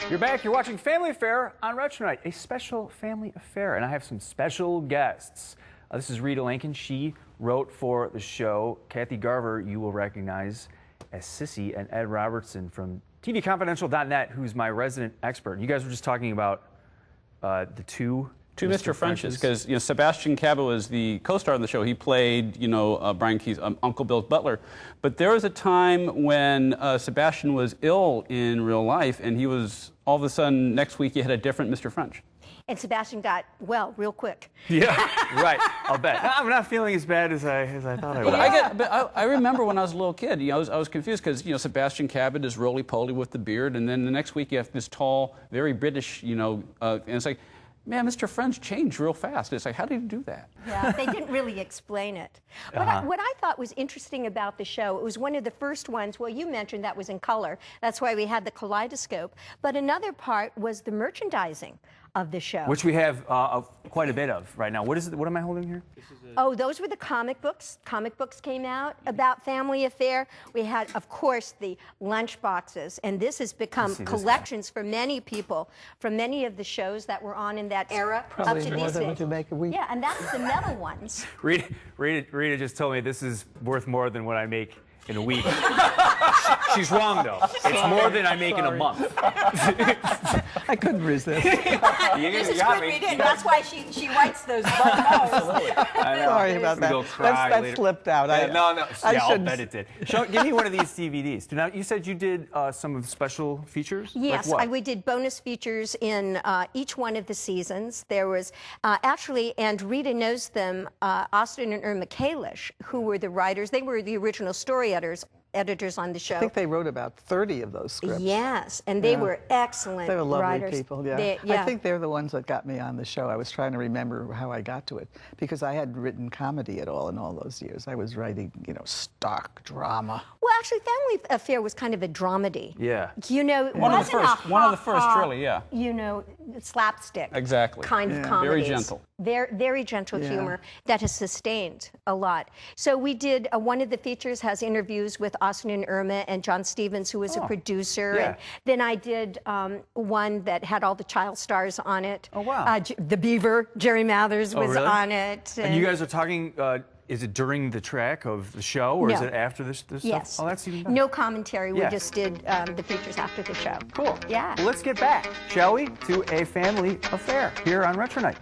You're back. You're watching Family Affair on Retro Night, a special family affair, and I have some special guests. This is Rita Lakin. She wrote for the show. Kathy Garver, you will recognize as Sissy, and Ed Robertson from TVConfidential.net, who's my resident expert. You guys were just talking about the two Mr. Frenches, because Sebastian Cabot was the co-star of the show. He played Brian Key's Uncle Bill's butler. But there was a time when Sebastian was ill in real life, and he was all of a sudden next week he had a different Mr. French. And Sebastian got well real quick. Yeah, right. I'll bet. I'm not feeling as bad as I thought I would. I remember when I was a little kid, I was confused because Sebastian Cabot is roly-poly with the beard, and then the next week you have this tall, very British, and it's like, man, Mr. French changed real fast. It's like, how did he do that? Yeah, they didn't really explain it. What I thought was interesting about the show, it was one of the first ones, well, you mentioned that was in color. That's why we had the kaleidoscope. But another part was the merchandising of the show. Which we have quite a bit of right now. What is it? What am I holding here? Oh, those were the comic books. Comic books came out about Family Affair. We had, of course, the lunch boxes, and this has become collections for many people from many of the shows that were on in that era. Probably up to more these than days. what you make a week. Yeah, and that's the metal ones. Rita just told me this is worth more than what I make in a week. She's wrong, though. It's more than I make in a month. I couldn't resist. This is good read in. That's why she writes those bubbles. Sorry about that. That slipped out. Yeah, no. I'll bet it did. Give me one of these DVDs. Now, you said you did some of special features? Yes, like what? we did bonus features in each one of the seasons. There was actually, and Rita knows them, Austin and Irma Kalish, who were the writers. They were the original story editors on the show. I think they wrote about 30 of those scripts. Yes, and they were excellent They were lovely writers. people, yeah. I think they're the ones that got me on the show. I was trying to remember how I got to it, because I hadn't written comedy at all in all those years. I was writing, stock drama. Well, actually, Family Affair was kind of a dramedy. Yeah. It one wasn't of the first, really, yeah. Slapstick. Exactly. Kind of comedies. Very gentle. Very gentle humor that has sustained a lot. So we did, one of the features has interviews with Austin and Irma and John Stevens, who was a producer. Yeah. And then I did one that had all the child stars on it. Oh, wow. The Beaver, Jerry Mathers was really? on it. And you guys are talking, is it during the track of the show, or is it after this Yes. stuff? Oh, that's even better. No commentary. We just did the features after the show. Cool. Yeah. Well, let's get back, shall we, to a family affair here on Retro Night.